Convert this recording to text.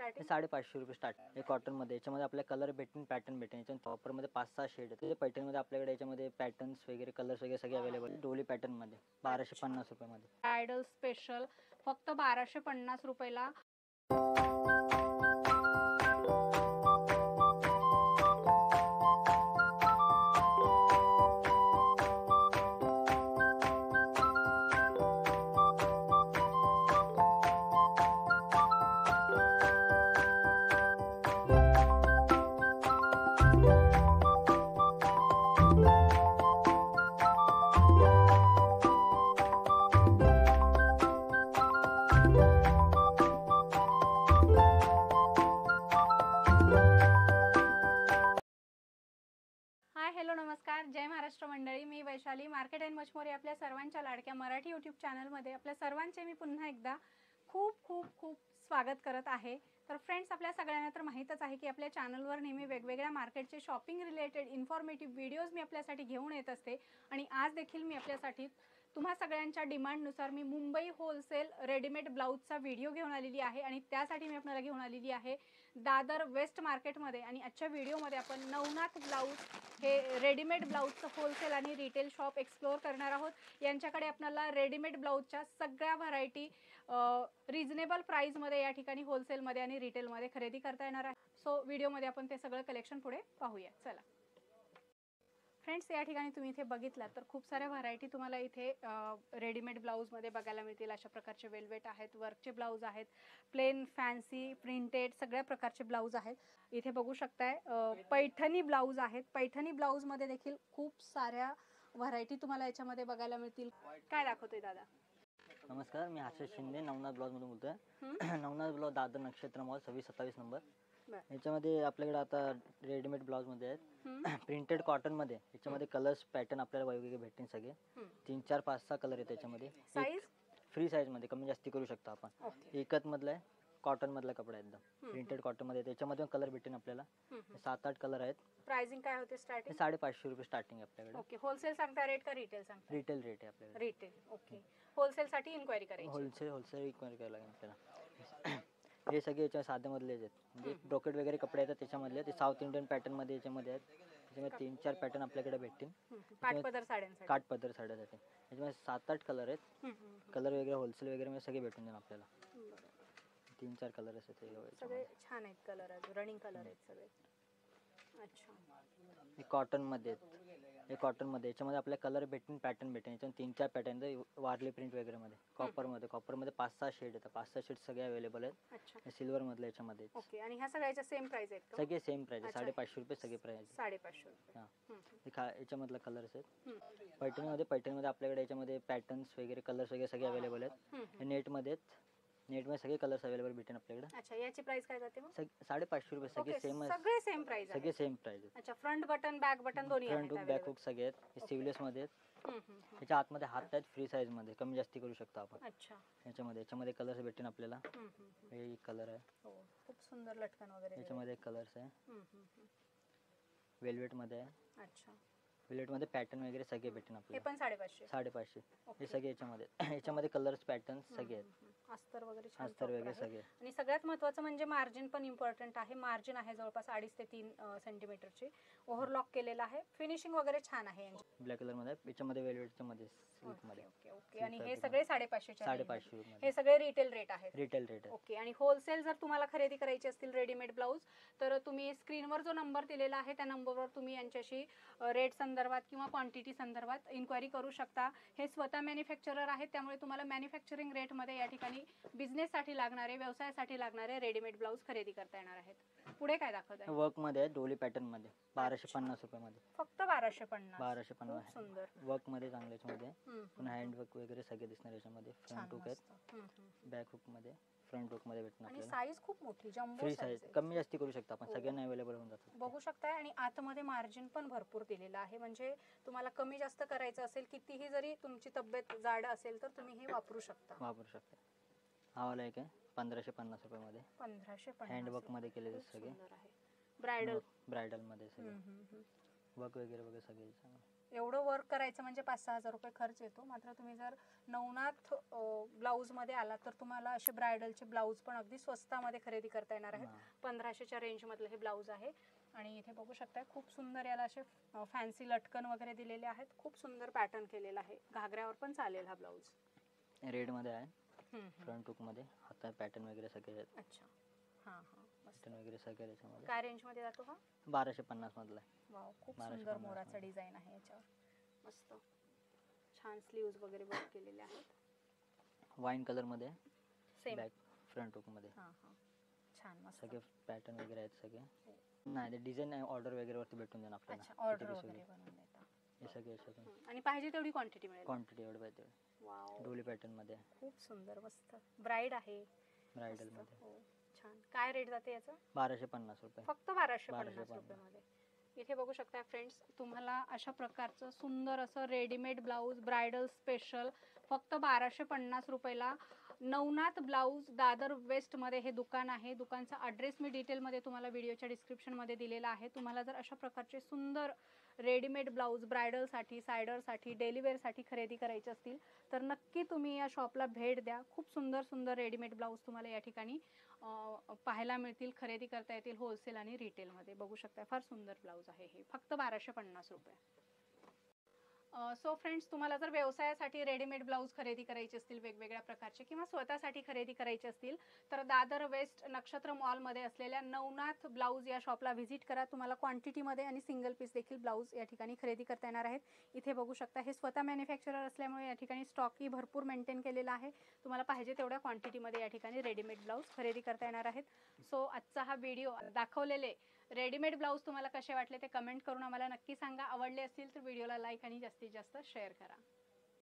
Starting? 550 रुपये start. हे cotton मध्ये, याच्यामध्ये आपल्याला कलर भेटेल, पॅटर्न भेटेल. याच्यामध्ये प्रॉपर मध्ये 5-6 शेड आहेत. पैठणी मध्ये आपल्याकडे याच्यामध्ये पॅटर्न्स वगैरे, कलर्स वगैरे सगळे अवेलेबल आहे. डोली पॅटर्न मध्ये 1250 रुपये मध्ये. ब्रायडल स्पेशल फक्त 1250 रुपयाला. हाय, हॅलो, नमस्कार, जय महाराष्ट्र मंडळी. मी Vaishali, market and much more या आपल्या सर्वांच्या लाडक्या मराठी यूट्यूब चॅनलमध्ये आपल्या सर्वांचे मी पुन्हा एकदा खूप खूप खूप स्वागत करत आहे. तर फ्रेंड्स, आपल्या सगळ्यांना तर माहीतच आहे की आपल्या चॅनलवर नेहमी वेगवेगळ्या मार्केटचे शॉपिंग रिलेटेड इन्फॉर्मेटिव्ह व्हिडिओज मी आपल्यासाठी घेऊन येत असते. आणि आज देखील मी आपल्यासाठी तुम्हा सगळ्यांच्या डिमांडनुसार मी मुंबई होलसेल रेडीमेड ब्लाऊजचा व्हिडिओ घेऊन आलेली आहे. आणि त्यासाठी मी आपल्याला घेऊन आलेली आहे दादर वेस्ट मार्केटमध्ये. आणि आजच्या व्हिडिओमध्ये आपण नवनाथ ब्लाऊज हे रेडीमेड ब्लाऊजचं होलसेल आणि रिटेल शॉप एक्सप्लोअर करणार आहोत. यांच्याकडे आपल्याला रेडीमेड ब्लाऊजच्या सगळ्या व्हरायटी रिजनेबल प्राईजमध्ये या ठिकाणी होलसेलमध्ये आणि रिटेलमध्ये खरेदी करता येणार आहे. सो व्हिडिओमध्ये आपण ते सगळं कलेक्शन पुढे पाहूया. चला फ्रेंड्स, या ठिकाणी तुम्ही इथे बघितलात तर खूप साऱ्या व्हरायटी तुम्हाला इथे रेडीमेड ब्लाऊजमध्ये बघायला मिळतील. अशा प्रकारचे वेल्वेट आहेत, वर्कचे ब्लाऊज आहेत, प्लेन, फॅन्सी, प्रिंटेड सगळ्या प्रकारचे ब्लाऊज आहेत. इथे बघू शकताय पैठणी ब्लाऊज आहेत. पैठणी ब्लाऊजमध्ये देखील खूप साऱ्या व्हरायटी तुम्हाला याच्यामध्ये बघायला मिळतील. काय दाखवतोय दादा? नमस्कार, मी आशिष शिंदे, नवनाथ ब्लाऊज मधून बोलतोय. नवनाथ ब्लाऊज, दादर नक्षत्र मॉल, 26-27 नंबर. याच्यामध्ये आपल्याकडे आता रेडीमेड ब्लाऊज मध्ये आहेत, प्रिंटेड कॉटन मध्ये. याच्यामध्ये कलर्स पॅटर्न आपल्याला वेगवेगळे भेटतील. सगळे 3, 4, 5, 6 कलर आहेत त्याच्यामध्ये. साईज फ्री साईज मध्ये कमी जास्ती करू शकता आपण. एकच मधला आहे, कॉटन मधला कपडा एकदम प्रिंटेड कॉटन मध्ये. त्याच्यामध्ये कलर भेटेल आपल्याला 7-8 कलर आहेत. प्राइसिंग काय होते स्टार्टिंग? 550 रुपये स्टार्टिंग आपल्याकडे. ओके, होलसेल सांगता रेट का रिटेल सांगता? रिटेल रेट आहे आपल्याकडे. रिटेल. ओके, होलसेल साठी इन्क्वायरी करायची. होलसेल इन्क्वायरी करायला लागेल आपल्याला. हे सगळे याच्या साध्यामधलेच आहेत, म्हणजे ब्रोकेड वगैरे कपडे येतात त्याच्यामधले. ते साऊथ इंडियन पॅटर्न मध्ये याच्यामध्ये आहेत. त्याच्यामध्ये 3-4 पॅटर्न आपल्याकडे भेटतील. काठपदर साड्यांसाठी. काठपदर साड्यासाठी याच्यामध्ये 7-8 कलर आहेत. कलर वगैरे होलसेल वगैरे मध्ये सगळे भेटून जाईल आपल्याला. 3-4 कलर असतात सगळे छान आहेत. कलर आहेत, रनिंग कलर आहेत सगळे. अच्छा, हे कॉटन मध्ये आहेत. हे कॉटन मध्ये याच्यामध्ये आपल्याला कलर भेटेल, पॅटर्न भेटेल. याच्यामध्ये 3-4 पॅटर्न वारली प्रिंट वगैरे मध्ये. कॉपर मध्ये 5-6 शेड आहेत. 5-6 शेड सगळे अवेलेबल आहेत. अच्छा, सिल्वर मधले याच्यामध्ये. ओके. आणि ह्या सगळ्याच्या सेम प्राइस आहेत का? सगळे सेम प्राइस आहे. 550 रुपये सगळे प्राइस. 550 रुपये. हां, याच्यामधला कलर्स आहेत. पैठणीमध्ये आपल्याकडे याच्यामध्ये पॅटर्न्स वगैरे, कलर्स वगैरे सगळे अवेलेबल आहेत. नेटमध्ये सगळे कलर्स अवेलेबल भेटेल आपल्याकडे. अच्छा, याची प्राइस काय जाते मग? 550 रुपये. सगळे सेम आहे. सगळे सेम प्राइस आहे. सगळे सेम प्राइस आहे. अच्छा, फ्रंट बटन, बॅक बटन दोन्ही आहेत. फ्रंट हुक, बॅक हुक सगळे आहेत. सिवलेस मध्ये आहेत. याच्या आतमध्ये हात आहेत, फ्री साईज मध्ये कमी जास्ती करू शकतो आपण. अच्छा, याच्यामध्ये कलर्स भेटेल आपल्याला. हे एक कलर आहे. हो, खूप सुंदर लटकन वगैरे. याच्यामध्ये एक कलर्स आहे. वेल्वेट मध्ये आहे. अच्छा, वेल्वेट मध्ये पॅटर्न वगैरे सगळे भेटेल हे आपल्याला. पण 550. 550. हे सगळे याच्यामध्ये कलर्स पॅटर्न्स सगळे आहेत. अस्तर वगैरे छान. अस्तर वगैरे सगळे. आणि सगळ्यात महत्त्वाचं म्हणजे मार्जिन पण इम्पॉर्टंट आहे. मार्जिन आहे जवळपास 2.5 ते 3 सेंटीमीटरची. ओव्हरलॉक केलेला आहे. फिनिशिंग वगैरे छान आहे. ब्लॅक कलर मध्ये, याच्यामध्ये वेल्वेटच्या मध्ये, सिल्क मध्ये. Okay okay. आणि हे सगळे 550. 550 हे सगळे रिटेल रेट आहेत. रिटेल रेट आहे. ओके. आणि होलसेल जर तुम्हाला खरेदी करायची असतील रेडीमेड ब्लाऊज, तर तुम्ही स्क्रीनवर जो नंबर दिलेला आहे त्या नंबरवर तुम्ही यांच्याशी रेट संदर्भात किंवा क्वांटिटी संदर्भात इन्क्वायरी करू शकता. हे स्वतः मॅन्युफॅक्चरर आहेत, त्यामुळे तुम्हाला मॅन्युफॅक्चरिंग रेटमध्ये या ठिकाणी बिझनेससाठी लागणारे, व्यवसायासाठी लागणारे रेडीमेड ब्लाऊज खरेदी करता येणार आहेत. पुढे काय दाखवत आहे? वर्क मध्ये आहे, डोली पॅटर्न मध्ये. 1250 रुपये मध्ये. फक्त 1250. 1250. सुंदर वर्क मध्ये चांगले याच्यामध्ये. पुन्हा हँड वर्क वगैरे सगळे दिसणार याच्यामध्ये. फ्रंट हुक आहेत, बॅक हुक मध्ये, फ्रंट हुक मध्ये भेटणार आणि आपल्याला. साईज खूप मोठी, जम्बो फ्री साईज कमी जास्ती करू शकता आपण. सगळ्यांना अवेलेबल होऊन जातात. बघू शकताय. आणि आतमध्ये मार्जिन पण भरपूर दिलेलं आहे. म्हणजे तुम्हाला कमी जास्त करायचं असेल, कितीही जरी तुमची तब्येत जाड असेल तर तुम्ही हे वापरू शकता. हा वाला एक आहे 1550 रुपये मध्ये. 1550. हँड वर्क मध्ये केलेले सगळे. ब्रायडल मध्ये सगळे वर्क वगैरे सगळे. एवढं वर्क करायचं म्हणजे 5-6 हजार रुपये खर्च येतो. मात्र तुम्ही जर नवनाथ ब्लाऊजमध्ये आलात तर तुम्हाला असे ब्रायडलचे ब्लाऊज पण अगदी स्वस्तामध्ये खरेदी करता येणार आहेत. 1500च्या रेंजमधलं हे ब्लाऊज आहे. आणि इथे बघू शकताय खूप सुंदर याला असे फॅन्सी लटकन वगैरे दिलेले आहेत. खूप सुंदर पॅटर्न केलेला आहे. घागऱ्यावर पण चालेल हा ब्लाऊज. रेड मध्ये आहे, फ्रंट हुक मध्ये हाता पॅटर्न वगैरे सगळे आहेत. अच्छा, हां हां, पॅटर्न वगैरे सगळे याच्यामध्ये. काय रेंजमध्ये जातो हा? 1250 मधला आहे. वाव, खूप सुंदर मोराचा डिझाईन आहे याच्यावर. मस्त छान स्लीव्ज वगैरे वर्क केलेले आहेत. वाईन कलर मध्ये सेम बॅक फ्रंट हुक मध्ये. हां हां, छान मस्त. सगळे पॅटर्न वगैरे आहेत सगळे. नाही ते डिझाइन ऑर्डर वगैरे वरती भेटून जाईल आपल्याला. अच्छा, ऑर्डर वगैरे बनवून देता. हे सगळे याच्यातून आणि पाहिजे तेवढी क्वांटिटी मिळेल. क्वांटिटी एवढं पाहिजे. वाव, डोली पॅटर्न मध्ये खूप सुंदर मस्त. ब्राइड आहे. ब्राइडल मस्त. मध्ये. हो, छान. काय रेट जाते याचा? 1250 रुपये. फक्त 1250 1250 रुपयामध्ये. इथे बघू शकता फ्रेंड्स, तुम्हाला अशा प्रकारचं सुंदर असं रेडीमेड ब्लाऊज ब्रायडल स्पेशल फक्त 1250 रुपयाला नवनाथ ब्लाऊज दादर वेस्टमध्ये हे दुकान आहे. दुकानचा ॲड्रेस मी डिटेलमध्ये तुम्हाला व्हिडिओच्या डिस्क्रिप्शनमध्ये दिलेला आहे. तुम्हाला जर अशा प्रकारचे सुंदर रेडीमेड ब्लाऊज ब्रायडलसाठी, सायडरसाठी, डेलीवेअरसाठी खरेदी करायचे असतील तर नक्की तुम्ही या शॉपला भेट द्या. खूप सुंदर सुंदर रेडीमेड ब्लाऊज तुम्हाला या ठिकाणी पाहायला मिळतील, खरेदी करता येतील होलसेल आणि रिटेलमध्ये. बघू शकता फार सुंदर ब्लाऊज आहे हे, फक्त 1250 रुपये. सो फ्रेंड्स, तुम्हाला जर व्यवसायासाठी रेडीमेड ब्लाऊज खरेदी करायचे असतील वेगवेगळ्या प्रकारचे किंवा स्वतःसाठी खरेदी करायचे असतील तर दादर वेस्ट नक्षत्र मॉलमध्ये असलेल्या नवनाथ ब्लाऊज या शॉपला व्हिजिट करा. तुम्हाला क्वांटिटीमध्ये आणि सिंगल पीस देखील ब्लाऊज या ठिकाणी खरेदी करता येणार आहेत. इथे बघू शकता हे स्वतः मॅन्युफॅक्चरर असल्यामुळे या ठिकाणी स्टॉकही भरपूर मेंटेन केलेला आहे. तुम्हाला पाहिजे तेवढ्या क्वांटिटीमध्ये या ठिकाणी रेडीमेड ब्लाऊज खरेदी करता येणार आहेत. सो आजचा हा व्हिडिओ दाखवलेले रेडीमेड ब्लाऊज तुम्हाला कसे वाटले ते कमेंट करून आम्हाला नक्की सांगा. आवडले असतील तर व्हिडिओला लाईक आणि जास्तीत जास्त शेअर करा.